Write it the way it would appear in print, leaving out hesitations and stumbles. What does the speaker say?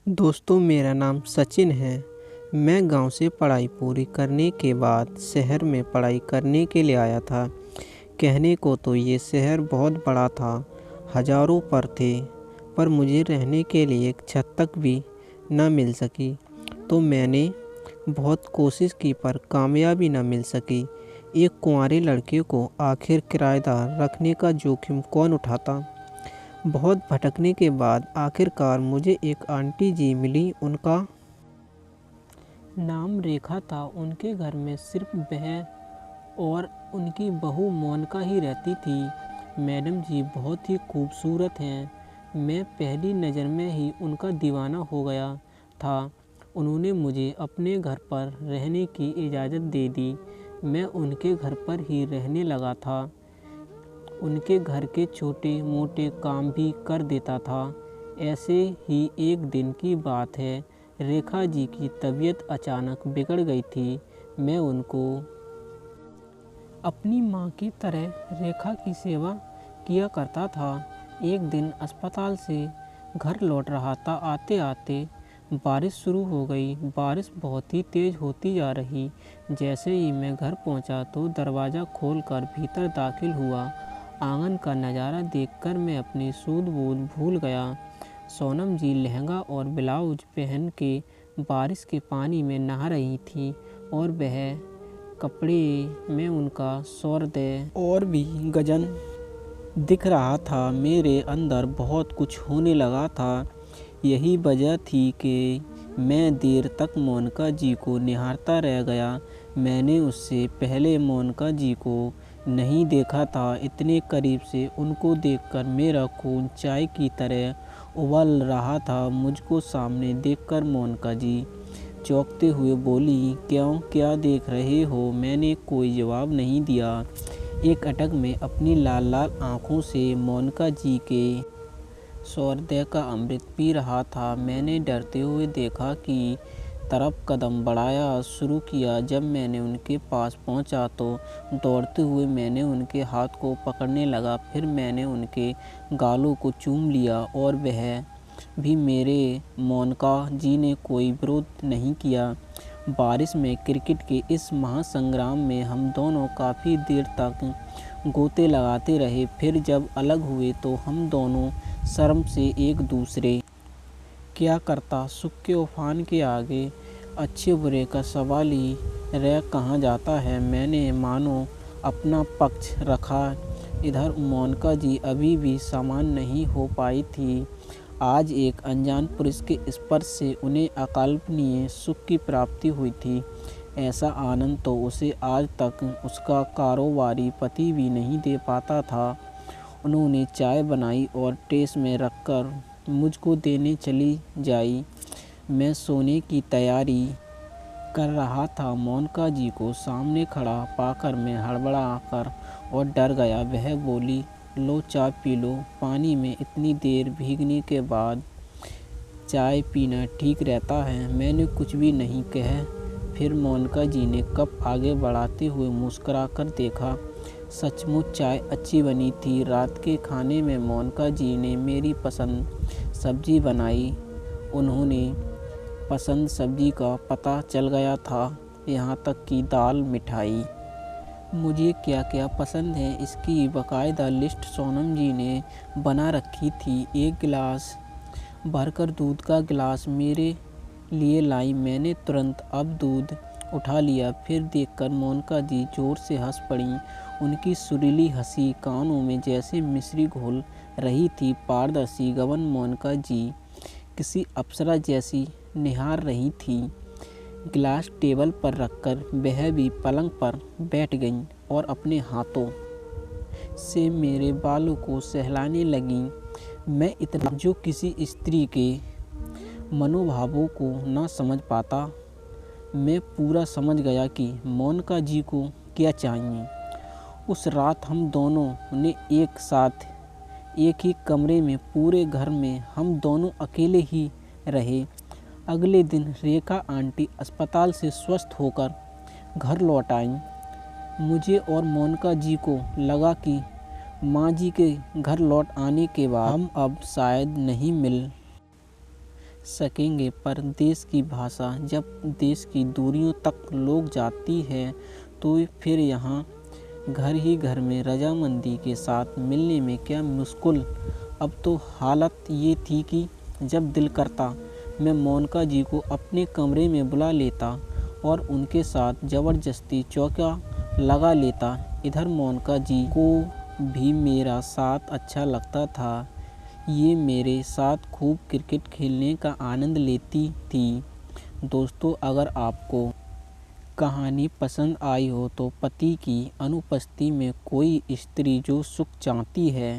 दोस्तों, मेरा नाम सचिन है। मैं गांव से पढ़ाई पूरी करने के बाद शहर में पढ़ाई करने के लिए आया था। कहने को तो ये शहर बहुत बड़ा था, हज़ारों पर थे, पर मुझे रहने के लिए एक छत तक भी न मिल सकी। तो मैंने बहुत कोशिश की पर कामयाबी न मिल सकी। एक कुंवारे लड़के को आखिर किराएदार रखने का जोखिम कौन उठाता। बहुत भटकने के बाद आखिरकार मुझे एक आंटी जी मिली। उनका नाम रेखा था। उनके घर में सिर्फ वह और उनकी बहू मोनिका ही रहती थी। मैडम जी बहुत ही खूबसूरत हैं। मैं पहली नज़र में ही उनका दीवाना हो गया था। उन्होंने मुझे अपने घर पर रहने की इजाज़त दे दी। मैं उनके घर पर ही रहने लगा था। उनके घर के छोटे मोटे काम भी कर देता था। ऐसे ही एक दिन की बात है, रेखा जी की तबीयत अचानक बिगड़ गई थी। मैं उनको अपनी माँ की तरह रेखा की सेवा किया करता था। एक दिन अस्पताल से घर लौट रहा था। आते आते बारिश शुरू हो गई। बारिश बहुत ही तेज़ होती जा रही। जैसे ही मैं घर पहुंचा तो दरवाज़ा खोलकर भीतर दाखिल हुआ। आंगन का नज़ारा देखकर मैं अपनी सूझबूझ भूल गया। सोनम जी लहंगा और ब्लाउज पहन के बारिश के पानी में नहा रही थी और वह कपड़े में उनका सौंदर्य और भी गजन दिख रहा था। मेरे अंदर बहुत कुछ होने लगा था। यही वजह थी कि मैं देर तक मोनिका जी को निहारता रह गया। मैंने उससे पहले मोनिका जी को नहीं देखा था। इतने करीब से उनको देखकर मेरा खून चाय की तरह उबल रहा था। मुझको सामने देखकर मोनिका जी चौंकते हुए बोली, क्यों, क्या देख रहे हो? मैंने कोई जवाब नहीं दिया। एक अटक में अपनी लाल लाल आँखों से मोनिका जी के सौंदर्य का अमृत पी रहा था। मैंने डरते हुए देखा कि तरफ कदम बढ़ाया शुरू किया। जब मैंने उनके पास पहुंचा तो दौड़ते हुए मैंने उनके हाथ को पकड़ने लगा। फिर मैंने उनके गालों को चूम लिया और वह भी मेरे। मोनिका जी ने कोई विरोध नहीं किया। बारिश में क्रिकेट के इस महासंग्राम में हम दोनों काफ़ी देर तक गोते लगाते रहे। फिर जब अलग हुए तो हम दोनों शर्म से एक दूसरे क्या करता। सुख के उफान के आगे अच्छे बुरे का सवाल ही रह कहाँ जाता है। मैंने मानो अपना पक्ष रखा। इधर मोनिका जी अभी भी सामान नहीं हो पाई थी। आज एक अनजान पुरुष के स्पर्श से उन्हें अकल्पनीय सुख की प्राप्ति हुई थी। ऐसा आनंद तो उसे आज तक उसका कारोबारी पति भी नहीं दे पाता था। उन्होंने चाय बनाई और टेस में रखकर मुझको देने चली जाई। मैं सोने की तैयारी कर रहा था। मोनिका जी को सामने खड़ा पाकर मैं हड़बड़ाकर और डर गया। वह बोली, लो चाय पी लो। पानी में इतनी देर भीगने के बाद चाय पीना ठीक रहता है। मैंने कुछ भी नहीं कहा। फिर मोनिका जी ने कप आगे बढ़ाते हुए मुस्कुरा कर देखा। सचमुच चाय अच्छी बनी थी। रात के खाने में मोनिका जी ने मेरी पसंद सब्जी बनाई। उन्होंने पसंद सब्जी का पता चल गया था, यहाँ तक कि दाल मिठाई मुझे क्या क्या पसंद है इसकी बाकायदा लिस्ट सोनम जी ने बना रखी थी। एक गिलास भरकर दूध का गिलास मेरे लिए लाई। मैंने तुरंत अब दूध उठा लिया। फिर देखकर मोनिका जी जोर से हंस पड़ी। उनकी सुरीली हंसी कानों में जैसे मिश्री घोल रही थी। पारदर्शी गगन मोनिका जी किसी अप्सरा जैसी निहार रही थी। गिलास टेबल पर रखकर वह भी पलंग पर बैठ गईं और अपने हाथों से मेरे बालों को सहलाने लगीं। मैं इतना जो किसी स्त्री के मनोभावों को न समझ पाता, मैं पूरा समझ गया कि मोनिका जी को क्या चाहिए। उस रात हम दोनों ने एक साथ एक ही कमरे में, पूरे घर में हम दोनों अकेले ही रहे। अगले दिन रेखा आंटी अस्पताल से स्वस्थ होकर घर लौट आईं। मुझे और मोनिका जी को लगा कि माँ जी के घर लौट आने के बाद हम अब शायद नहीं मिल सकेंगे, पर देश की भाषा जब देश की दूरियों तक लोग जाती है तो फिर यहाँ घर ही घर में रजामंदी के साथ मिलने में क्या मुश्किल। अब तो हालत ये थी कि जब दिल करता मैं मोनिका जी को अपने कमरे में बुला लेता और उनके साथ ज़बरदस्ती चौका लगा लेता। इधर मोनिका जी को भी मेरा साथ अच्छा लगता था। ये मेरे साथ खूब क्रिकेट खेलने का आनंद लेती थी। दोस्तों, अगर आपको कहानी पसंद आई हो तो पति की अनुपस्थिति में कोई स्त्री जो सुख चाहती है